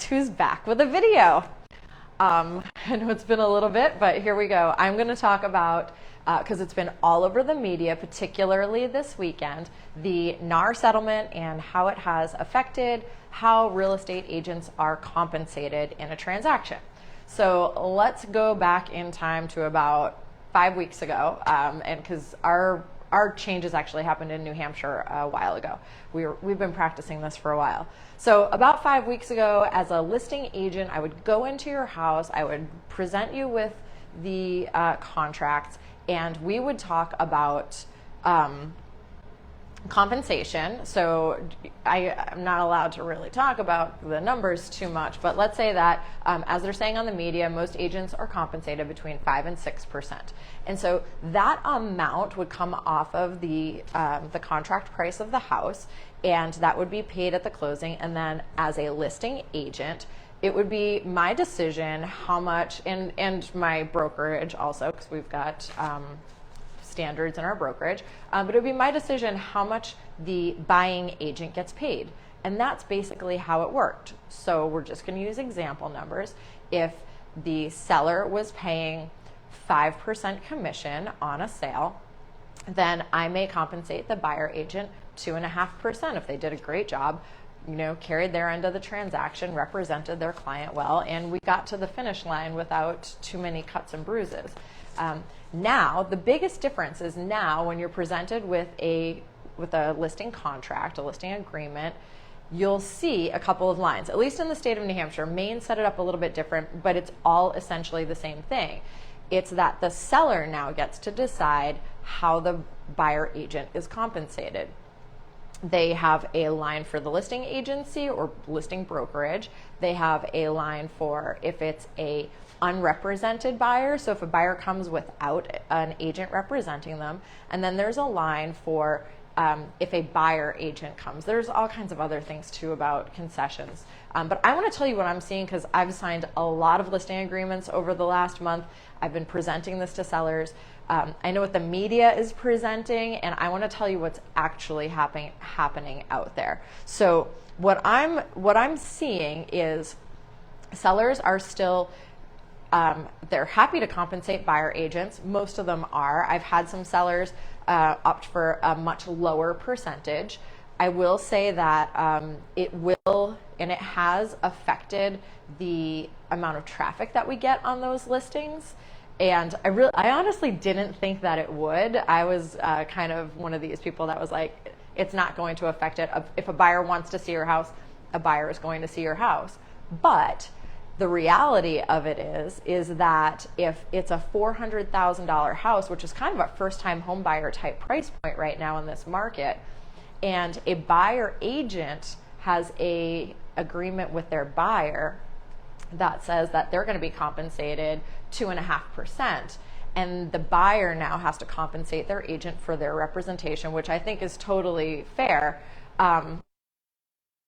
who's back with a video. I know it's been a little bit, but here we go. I'm going to talk about, because it's been all over the media, particularly this weekend, the NAR settlement and how it has affected how real estate agents are compensated in a transaction. So let's go back in time to about 5 weeks ago, and because our changes actually happened in New Hampshire a while ago. We've been practicing this for a while. So about 5 weeks ago, as a listing agent, I would go into your house, I would present you with the contracts, and we would talk about compensation. So I'm not allowed to really talk about the numbers too much, but let's say that as they're saying on the media, most agents are compensated between 5 and 6%. And so that amount would come off of the contract price of the house, and that would be paid at the closing. And then as a listing agent, it would be my decision how much, and my brokerage also, because we've got standards in our brokerage, but it would be my decision how much the buying agent gets paid. And that's basically how it worked. So we're just going to use example numbers. If the seller was paying 5% commission on a sale, then I may compensate the buyer agent 2.5% if they did a great job, carried their end of the transaction, represented their client well, and we got to the finish line without too many cuts and bruises. Now, the biggest difference is now when you're presented with a listing contract, a listing agreement, you'll see a couple of lines. At least in the state of New Hampshire, Maine set it up a little bit different, but it's all essentially the same thing. It's that the seller now gets to decide how the buyer agent is compensated. They have a line for the listing agency or listing brokerage. They have a line for if it's a unrepresented buyer, so if a buyer comes without an agent representing them, and then there's a line for if a buyer agent comes. There's all kinds of other things too about concessions, but I want to tell you what I'm seeing because I've signed a lot of listing agreements over the last month. I've been presenting this to sellers. I know what the media is presenting, and I want to tell you what's actually happening out there. So what I'm seeing is sellers are still they're happy to compensate buyer agents. Most of them are. I've had some sellers opt for a much lower percentage. I will say that it will, and it has affected the amount of traffic that we get on those listings. And I honestly didn't think that it would. I was kind of one of these people that was like, it's not going to affect it. If a buyer wants to see your house, a buyer is going to see your house. But the reality of it is that if it's a $400,000 house, which is kind of a first-time home buyer type price point right now in this market, and a buyer agent has a agreement with their buyer that says that they're going to be compensated 2.5%, and the buyer now has to compensate their agent for their representation, which I think is totally fair.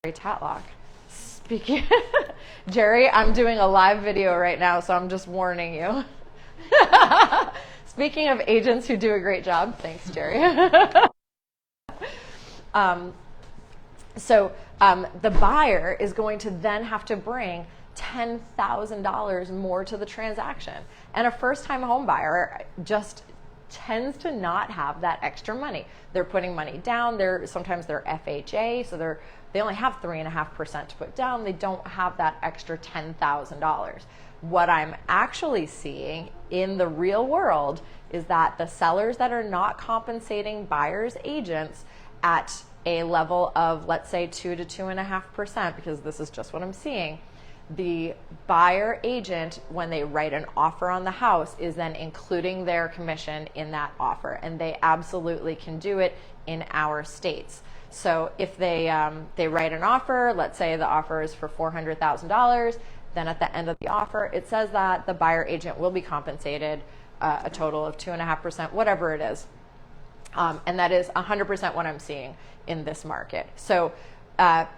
Tatlock. Speaking, Jerry, I'm doing a live video right now, so I'm just warning you. Speaking of agents who do a great job, thanks, Jerry. The buyer is going to then have to bring $10,000 more to the transaction. And a first-time home buyer just tends to not have that extra money. They're putting money down. Sometimes they're FHA, so they only have 3.5% to put down. They don't have that extra $10,000. What I'm actually seeing in the real world is that the sellers that are not compensating buyers agents at a level of, let's say, 2 to 2.5%, because this is just what I'm seeing, the buyer agent, when they write an offer on the house, is then including their commission in that offer, and they absolutely can do it in our states. So if they write an offer, let's say the offer is for $400,000, then at the end of the offer it says that the buyer agent will be compensated a total of 2.5%, whatever it is, and that is 100% what I'm seeing in this market. So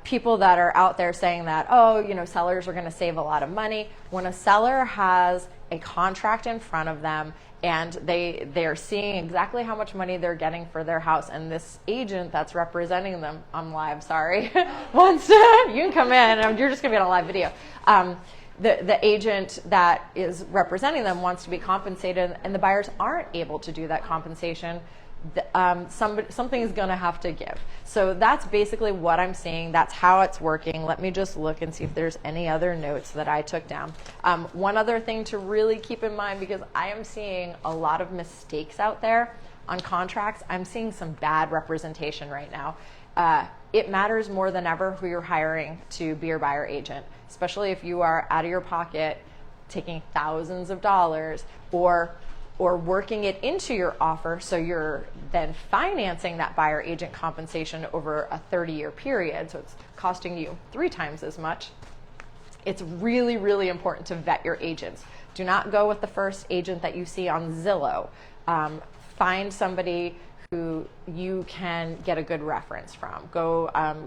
people that are out there saying that, oh, you know, sellers are going to save a lot of money. When a seller has a contract in front of them and they're seeing exactly how much money they're getting for their house, and this agent that's representing them, I'm live, sorry, once you can come in, you're just going to be on a live video. The agent that is representing them wants to be compensated, and the buyers aren't able to do that compensation. Something's going to have to give. So that's basically what I'm seeing. That's how it's working. Let me just look and see if there's any other notes that I took down. One other thing to really keep in mind, because I am seeing a lot of mistakes out there on contracts. I'm seeing some bad representation right now. It matters more than ever who you're hiring to be your buyer agent, especially if you are out of your pocket taking thousands of dollars or working it into your offer, so you're then financing that buyer agent compensation over a 30-year period, so it's costing you 3 times as much. It's really, really important to vet your agents. Do not go with the first agent that you see on Zillow. Find somebody who you can get a good reference from.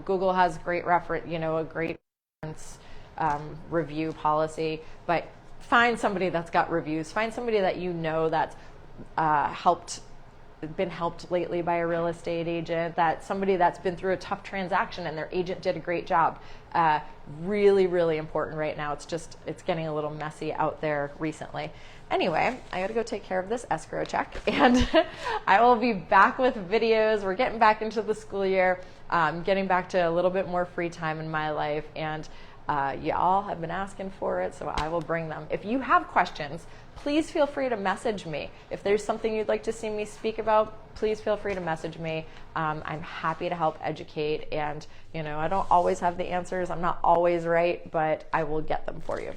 Google has great a great reference review policy, but find somebody that's got reviews. Find somebody that you know that's been helped lately by a real estate agent, somebody that's been through a tough transaction and their agent did a great job. Really, really important right now. It's getting a little messy out there recently. Anyway, I got to go take care of this escrow check, and I will be back with videos. We're getting back into the school year, getting back to a little bit more free time in my life, and y'all have been asking for it, so I will bring them. If you have questions, please feel free to message me. If there's something you'd like to see me speak about, please feel free to message me. I'm happy to help educate, and I don't always have the answers. I'm not always right, but I will get them for you.